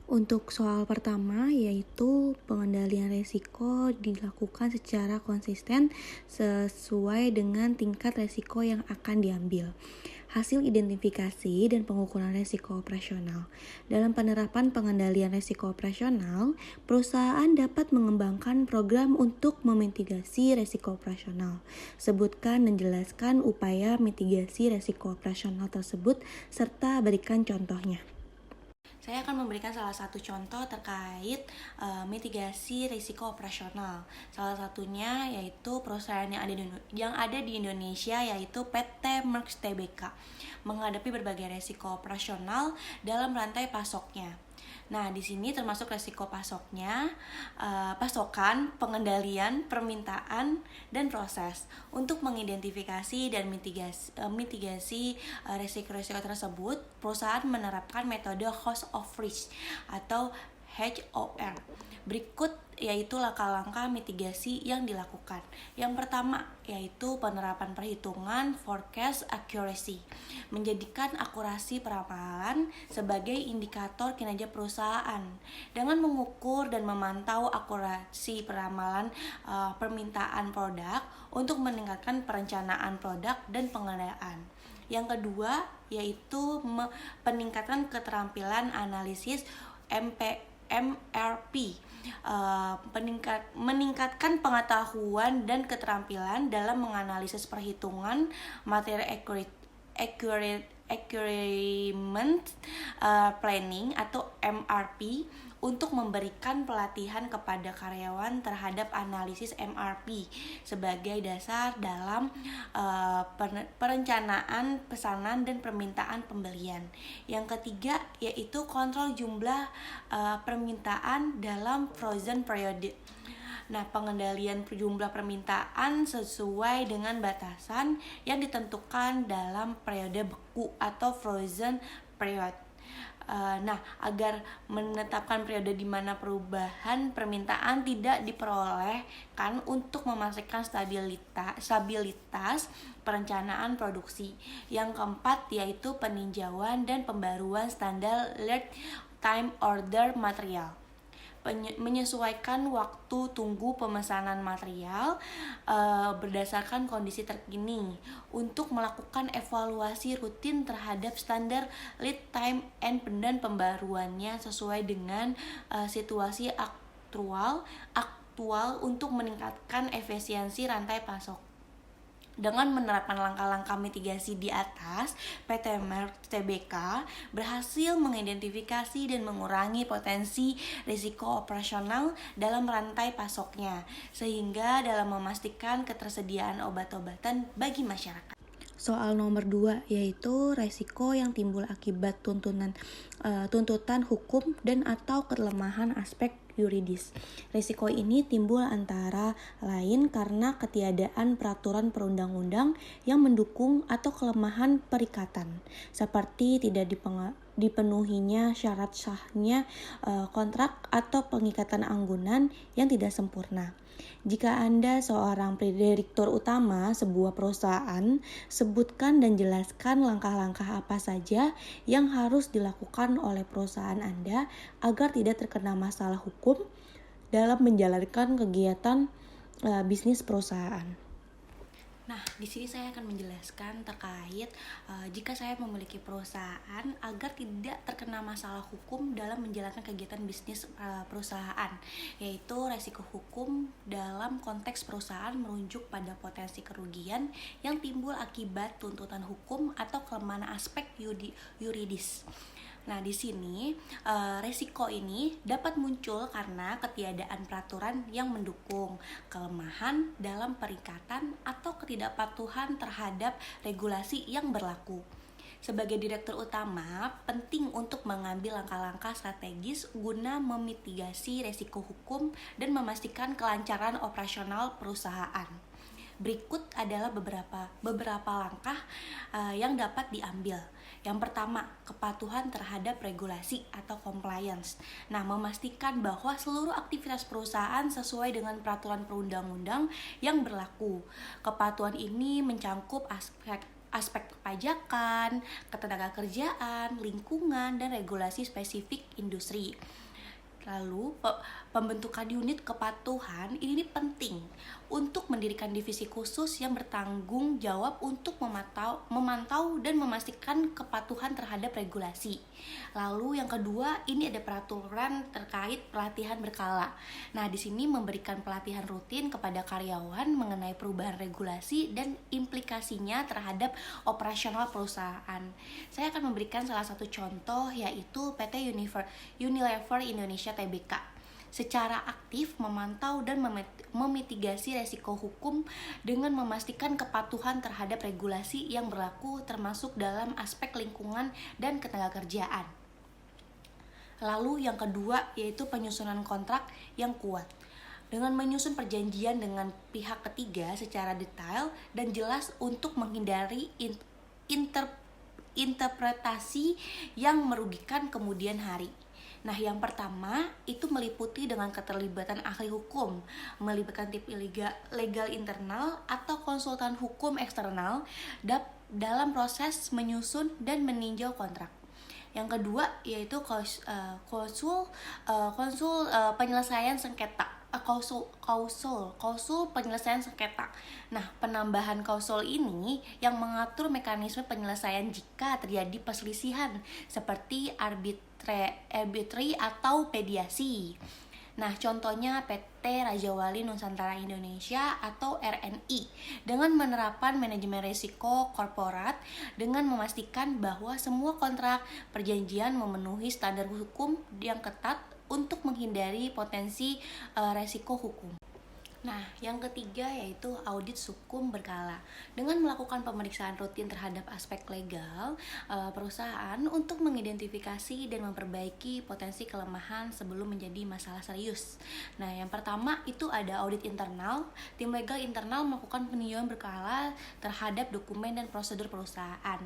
Untuk soal pertama, yaitu pengendalian risiko dilakukan secara konsisten sesuai dengan tingkat risiko yang akan diambil. Hasil identifikasi dan pengukuran risiko operasional. Dalam penerapan pengendalian risiko operasional, perusahaan dapat mengembangkan program untuk memitigasi risiko operasional. Sebutkan dan jelaskan upaya mitigasi risiko operasional tersebut serta berikan contohnya. Saya akan memberikan salah satu contoh terkait mitigasi risiko operasional. Salah satunya yaitu perusahaan yang ada di Indonesia, yaitu PT Merx Tbk, menghadapi berbagai risiko operasional dalam rantai pasoknya. Nah, di sini termasuk resiko pasoknya, pasokan, pengendalian, permintaan, dan proses. Untuk mengidentifikasi dan mitigasi resiko-resiko tersebut, perusahaan menerapkan metode Host of Risk atau HOR. Berikut yaitu langkah-langkah mitigasi yang dilakukan. Yang pertama yaitu penerapan perhitungan forecast accuracy, menjadikan akurasi peramalan sebagai indikator kinerja perusahaan dengan mengukur dan memantau akurasi peramalan permintaan produk untuk meningkatkan perencanaan produk dan pengadaan. Yang kedua yaitu peningkatan keterampilan analisis MRP, meningkatkan pengetahuan dan keterampilan dalam menganalisis perhitungan materi accurement planning atau MRP, untuk memberikan pelatihan kepada karyawan terhadap analisis MRP sebagai dasar dalam perencanaan pesanan dan permintaan pembelian. Yang ketiga yaitu kontrol jumlah permintaan dalam frozen period. Nah, pengendalian jumlah permintaan sesuai dengan batasan yang ditentukan dalam periode beku atau frozen period. Agar menetapkan periode di mana perubahan permintaan tidak diperolehkan untuk memastikan stabilitas perencanaan produksi. Yang keempat yaitu peninjauan dan pembaruan standar lead time order material, menyesuaikan waktu tunggu pemesanan material berdasarkan kondisi terkini untuk melakukan evaluasi rutin terhadap standar lead time dan pembaruannya sesuai dengan situasi aktual untuk meningkatkan efisiensi rantai pasok. Dengan menerapkan langkah-langkah mitigasi di atas, PT Merx Tbk berhasil mengidentifikasi dan mengurangi potensi risiko operasional dalam rantai pasoknya, sehingga dalam memastikan ketersediaan obat-obatan bagi masyarakat. Soal nomor 2 yaitu resiko yang timbul akibat tuntutan hukum dan atau kelemahan aspek yuridis. Risiko ini timbul antara lain karena ketiadaan peraturan perundang-undang yang mendukung atau kelemahan perikatan, seperti tidak dipenuhinya syarat sahnya kontrak atau pengikatan anggunan yang tidak sempurna. Jika Anda seorang direktur utama sebuah perusahaan, sebutkan dan jelaskan langkah-langkah apa saja yang harus dilakukan oleh perusahaan Anda agar tidak terkena masalah hukum dalam menjalankan kegiatan bisnis perusahaan. Nah, di sini saya akan menjelaskan terkait jika saya memiliki perusahaan agar tidak terkena masalah hukum dalam menjalankan kegiatan bisnis perusahaan, yaitu resiko hukum dalam konteks perusahaan merujuk pada potensi kerugian yang timbul akibat tuntutan hukum atau kelemahan aspek yuridis. Nah, di sini resiko ini dapat muncul karena ketiadaan peraturan yang mendukung, kelemahan dalam perikatan, atau ketidakpatuhan terhadap regulasi yang berlaku. Sebagai direktur utama, penting untuk mengambil langkah-langkah strategis guna memitigasi resiko hukum dan memastikan kelancaran operasional perusahaan. Berikut adalah beberapa langkah yang dapat diambil. Yang pertama, kepatuhan terhadap regulasi atau compliance. Nah, memastikan bahwa seluruh aktivitas perusahaan sesuai dengan peraturan perundang-undang yang berlaku. Kepatuhan ini mencangkup aspek perpajakan, ketenagakerjaan, lingkungan, dan regulasi spesifik industri. Lalu pembentukan unit kepatuhan ini penting untuk mendirikan divisi khusus yang bertanggung jawab untuk memantau dan memastikan kepatuhan terhadap regulasi. Lalu yang kedua, ini ada peraturan terkait pelatihan berkala. Nah, di sini memberikan pelatihan rutin kepada karyawan mengenai perubahan regulasi dan implikasinya terhadap operasional perusahaan. Saya akan memberikan salah satu contoh, yaitu PT Unilever Indonesia Tbk. Secara aktif memantau dan memitigasi resiko hukum dengan memastikan kepatuhan terhadap regulasi yang berlaku termasuk dalam aspek lingkungan dan ketenagakerjaan. Lalu yang kedua yaitu penyusunan kontrak yang kuat. Dengan menyusun perjanjian dengan pihak ketiga secara detail dan jelas untuk menghindari interpretasi yang merugikan kemudian hari. Nah, yang pertama itu meliputi dengan keterlibatan ahli hukum, melibatkan tim legal internal atau konsultan hukum eksternal dalam proses menyusun dan meninjau kontrak. Yang kedua yaitu konsul penyelesaian sengketa. Klausul penyelesaian sengketa. Nah, penambahan klausul ini yang mengatur mekanisme penyelesaian jika terjadi perselisihan seperti arbitri atau mediasi. Nah, contohnya PT Raja Wali Nusantara Indonesia atau RNI dengan menerapkan manajemen risiko korporat dengan memastikan bahwa semua kontrak perjanjian memenuhi standar hukum yang ketat untuk menghindari potensi resiko hukum. Nah, yang ketiga yaitu audit hukum berkala. Dengan melakukan pemeriksaan rutin terhadap aspek legal perusahaan untuk mengidentifikasi dan memperbaiki potensi kelemahan sebelum menjadi masalah serius. Nah, yang pertama itu ada audit internal. Tim legal internal melakukan peninjauan berkala terhadap dokumen dan prosedur perusahaan.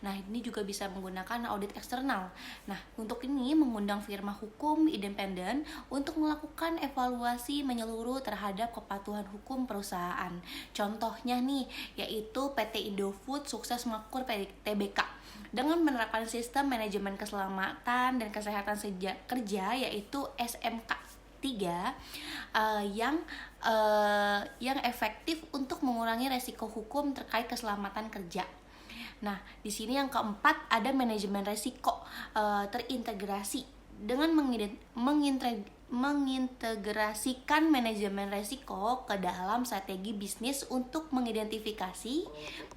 Nah, ini juga bisa menggunakan audit eksternal. Nah, untuk ini mengundang firma hukum independen untuk melakukan evaluasi menyeluruh terhadap kepatuhan hukum perusahaan. Contohnya nih, yaitu PT Indofood Sukses Makmur Tbk dengan menerapkan sistem manajemen keselamatan dan kesehatan kerja yaitu SMK 3 yang efektif untuk mengurangi resiko hukum terkait keselamatan kerja. Nah, di sini yang keempat ada manajemen resiko terintegrasi dengan mengintegrasikan manajemen resiko ke dalam strategi bisnis untuk mengidentifikasi,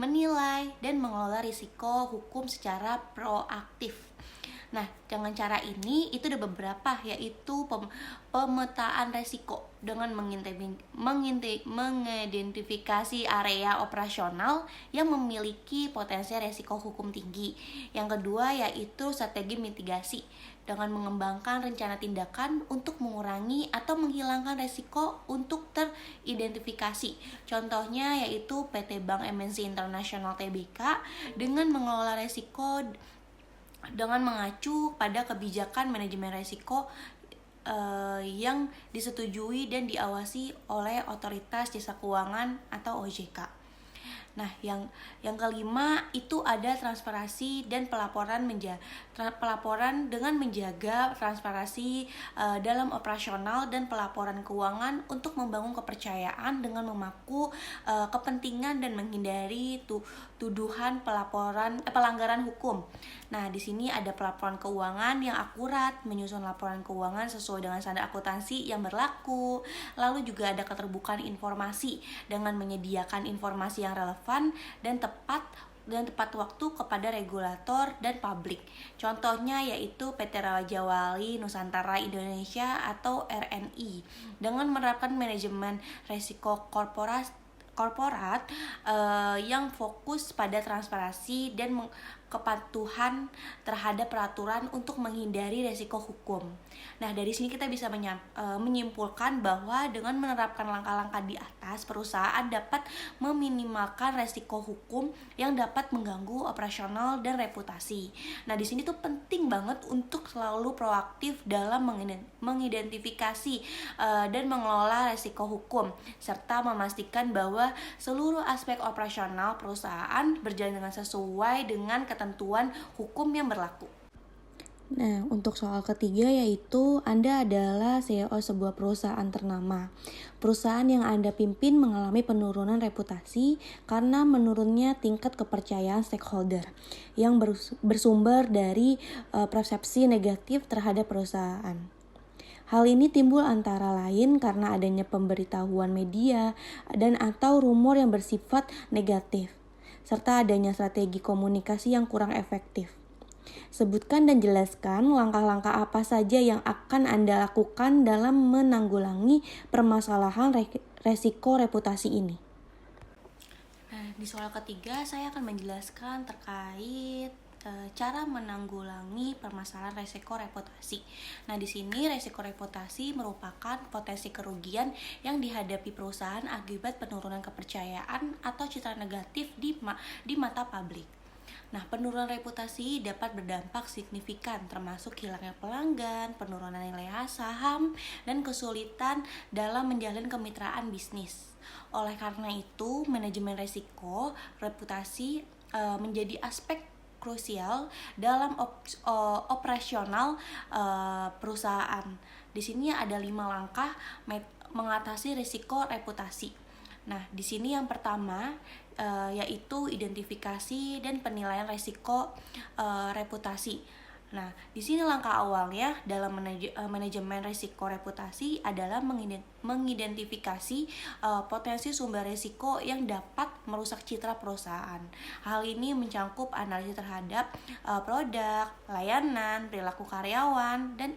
menilai, dan mengelola risiko hukum secara proaktif. Nah, dengan cara ini itu ada beberapa, yaitu pemetaan resiko dengan mengidentifikasi area operasional yang memiliki potensi resiko hukum tinggi. Yang kedua yaitu strategi mitigasi dengan mengembangkan rencana tindakan untuk mengurangi atau menghilangkan resiko untuk teridentifikasi. Contohnya yaitu PT Bank MNC International Tbk dengan mengelola resiko dengan mengacu pada kebijakan manajemen resiko yang disetujui dan diawasi oleh Otoritas Jasa Keuangan atau OJK. Nah, yang kelima itu ada transparansi dan pelaporan dengan menjaga transparansi dalam operasional dan pelaporan keuangan untuk membangun kepercayaan dengan memaku kepentingan dan menghindari tuduhan pelanggaran hukum. Nah, di sini ada pelaporan keuangan yang akurat, menyusun laporan keuangan sesuai dengan standar akuntansi yang berlaku. Lalu juga ada keterbukaan informasi dengan menyediakan informasi yang relevan dan tepat waktu kepada regulator dan publik. Contohnya yaitu PT Raja Wali Nusantara Indonesia atau RNI dengan menerapkan manajemen risiko korporat yang fokus pada transparansi dan kepatuhan terhadap peraturan untuk menghindari resiko hukum. Nah, dari sini kita bisa menyimpulkan bahwa dengan menerapkan langkah-langkah di atas, perusahaan dapat meminimalkan resiko hukum yang dapat mengganggu operasional dan reputasi. Nah, di sini tuh penting banget untuk selalu proaktif dalam mengidentifikasi dan mengelola resiko hukum, serta memastikan bahwa seluruh aspek operasional perusahaan berjalan dengan sesuai dengan ketentuan hukum yang berlaku. Nah, untuk soal ketiga yaitu Anda adalah CEO sebuah perusahaan ternama. Perusahaan yang Anda pimpin mengalami penurunan reputasi karena menurunnya tingkat kepercayaan stakeholder yang bersumber dari persepsi negatif terhadap perusahaan. Hal ini timbul antara lain karena adanya pemberitahuan media dan atau rumor yang bersifat negatif, serta adanya strategi komunikasi yang kurang efektif. Sebutkan dan jelaskan langkah-langkah apa saja yang akan Anda lakukan dalam menanggulangi permasalahan resiko reputasi ini. Nah, di soal ketiga saya akan menjelaskan terkait cara menanggulangi permasalahan resiko reputasi. Nah, di sini resiko reputasi merupakan potensi kerugian yang dihadapi perusahaan akibat penurunan kepercayaan atau citra negatif di mata publik. Nah, penurunan reputasi dapat berdampak signifikan termasuk hilangnya pelanggan, penurunan nilai saham, dan kesulitan dalam menjalin kemitraan bisnis. Oleh karena itu, manajemen risiko reputasi menjadi aspek krusial dalam operasional perusahaan. Di sini ada 5 langkah mengatasi risiko reputasi. Nah, di sini yang pertama yaitu identifikasi dan penilaian risiko reputasi. Nah, di sini langkah awalnya dalam manajemen risiko reputasi adalah mengidentifikasi potensi sumber risiko yang dapat merusak citra perusahaan. Hal ini mencakup analisis terhadap produk, layanan, perilaku karyawan, dan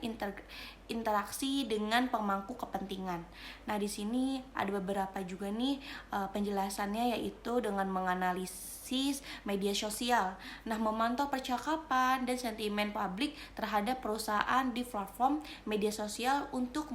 interaksi dengan pemangku kepentingan. Nah, di sini ada beberapa juga nih penjelasannya, yaitu dengan menganalisis media sosial. Nah, memantau percakapan dan sentimen publik terhadap perusahaan di platform media sosial untuk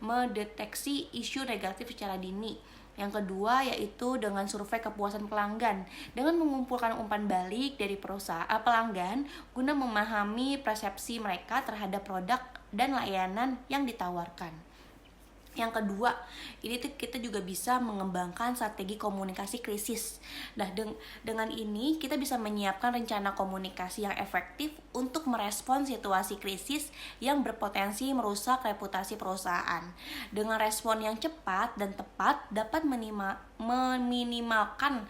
mendeteksi isu negatif secara dini. Yang kedua yaitu dengan survei kepuasan pelanggan, dengan mengumpulkan umpan balik dari pelanggan guna memahami persepsi mereka terhadap produk dan layanan yang ditawarkan. Yang kedua, ini tuh kita juga bisa mengembangkan strategi komunikasi krisis. Nah, dengan ini kita bisa menyiapkan rencana komunikasi yang efektif untuk merespon situasi krisis yang berpotensi merusak reputasi perusahaan. Dengan respon yang cepat dan tepat dapat meminimalkan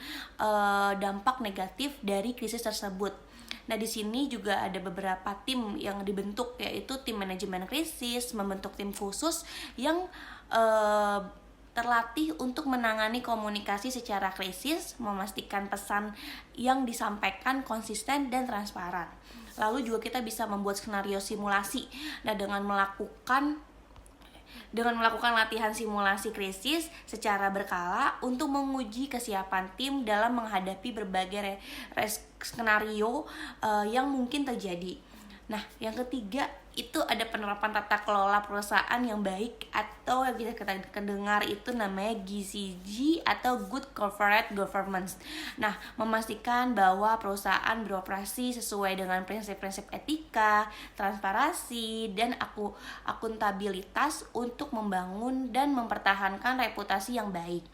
dampak negatif dari krisis tersebut. Nah, di sini juga ada beberapa tim yang dibentuk, yaitu tim manajemen krisis, membentuk tim khusus yang terlatih untuk menangani komunikasi secara krisis, memastikan pesan yang disampaikan konsisten dan transparan. Lalu juga kita bisa membuat skenario simulasi. Nah, dengan melakukan latihan simulasi krisis secara berkala untuk menguji kesiapan tim dalam menghadapi berbagai skenario yang mungkin terjadi. Nah, yang ketiga itu ada penerapan tata kelola perusahaan yang baik, atau yang bisa kita dengar itu namanya GCG atau Good Corporate Governance. Nah, memastikan bahwa perusahaan beroperasi sesuai dengan prinsip-prinsip etika, transparansi, dan akuntabilitas untuk membangun dan mempertahankan reputasi yang baik.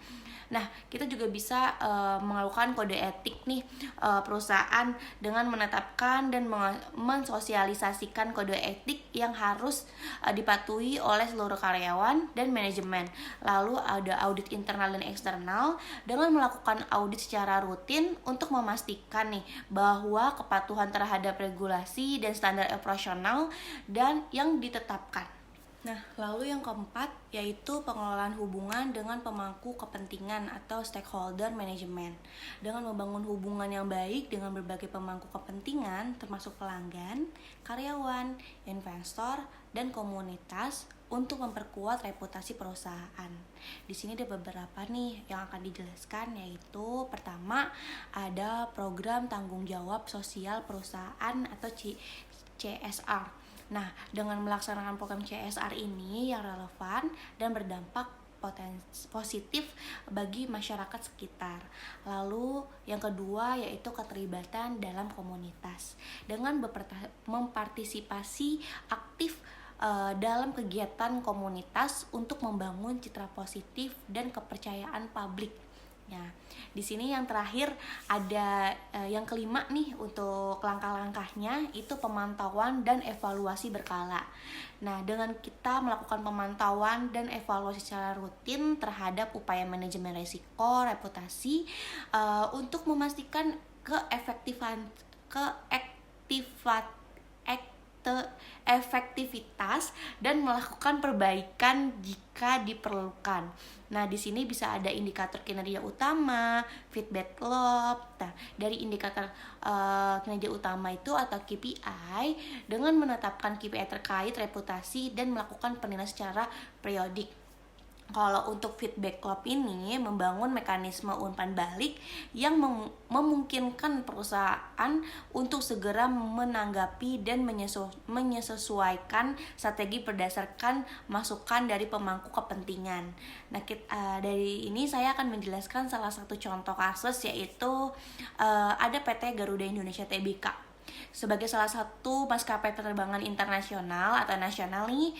Nah, kita juga bisa melakukan kode etik nih perusahaan dengan menetapkan dan mensosialisasikan kode etik yang harus dipatuhi oleh seluruh karyawan dan manajemen. Lalu ada audit internal dan eksternal dengan melakukan audit secara rutin untuk memastikan nih bahwa kepatuhan terhadap regulasi dan standar operasional dan yang ditetapkan. Nah, lalu yang keempat yaitu pengelolaan hubungan dengan pemangku kepentingan atau stakeholder management. Dengan membangun hubungan yang baik dengan berbagai pemangku kepentingan termasuk pelanggan, karyawan, investor, dan komunitas untuk memperkuat reputasi perusahaan. Di sini ada beberapa nih yang akan dijelaskan, yaitu pertama ada program tanggung jawab sosial perusahaan atau CSR. Nah, dengan melaksanakan program CSR ini yang relevan dan berdampak positif bagi masyarakat sekitar. Lalu yang kedua yaitu keterlibatan dalam komunitas dengan mempartisipasi aktif dalam kegiatan komunitas untuk membangun citra positif dan kepercayaan publik. Ya, di sini yang terakhir ada yang kelima nih untuk langkah-langkahnya itu pemantauan dan evaluasi berkala. Nah, dengan kita melakukan pemantauan dan evaluasi secara rutin terhadap upaya manajemen risiko reputasi untuk memastikan efektivitas dan melakukan perbaikan jika diperlukan. Nah, di sini bisa ada indikator kinerja utama, feedback loop. Nah, dari indikator kinerja utama itu atau KPI dengan menetapkan KPI terkait reputasi dan melakukan penilaian secara periodik. Kalau untuk feedback loop ini membangun mekanisme umpan balik yang memungkinkan perusahaan untuk segera menanggapi dan menyesuaikan strategi berdasarkan masukan dari pemangku kepentingan. Nah, dari ini saya akan menjelaskan salah satu contoh kasus, yaitu ada PT Garuda Indonesia Tbk. Sebagai salah satu maskapai penerbangan internasional atau nasional nih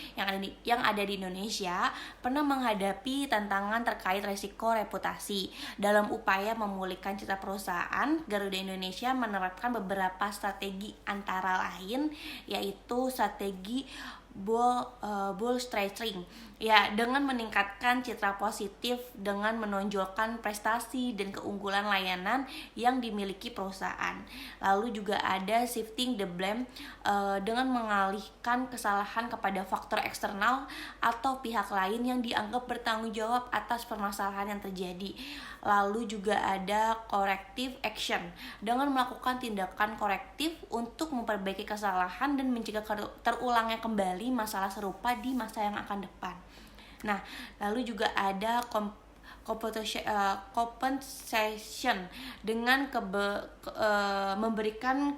yang ada di Indonesia, pernah menghadapi tantangan terkait risiko reputasi. Dalam upaya memulihkan citra perusahaan, Garuda Indonesia menerapkan beberapa strategi, antara lain yaitu strategi bolstering, ya, dengan meningkatkan citra positif dengan menonjolkan prestasi dan keunggulan layanan yang dimiliki perusahaan. Lalu juga ada shifting the blame, dengan mengalihkan kesalahan kepada faktor eksternal atau pihak lain yang dianggap bertanggung jawab atas permasalahan yang terjadi. Lalu juga ada corrective action dengan melakukan tindakan korektif untuk memperbaiki kesalahan dan mencegah terulangnya kembali masalah serupa di masa yang akan depan. Nah, lalu juga ada compensation dengan memberikan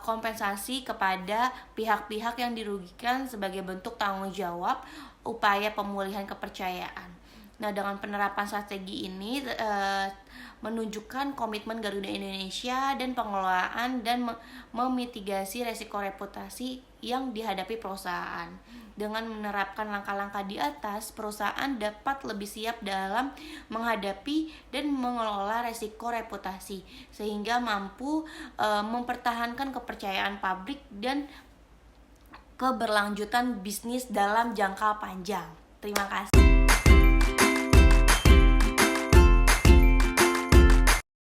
kompensasi kepada pihak-pihak yang dirugikan sebagai bentuk tanggung jawab upaya pemulihan kepercayaan. Nah, dengan penerapan strategi ini menunjukkan komitmen Garuda Indonesia dan pengelolaan dan memitigasi resiko reputasi yang dihadapi perusahaan. Dengan menerapkan langkah-langkah di atas, perusahaan dapat lebih siap dalam menghadapi dan mengelola resiko reputasi sehingga mampu mempertahankan kepercayaan publik dan keberlanjutan bisnis dalam jangka panjang. Terima kasih.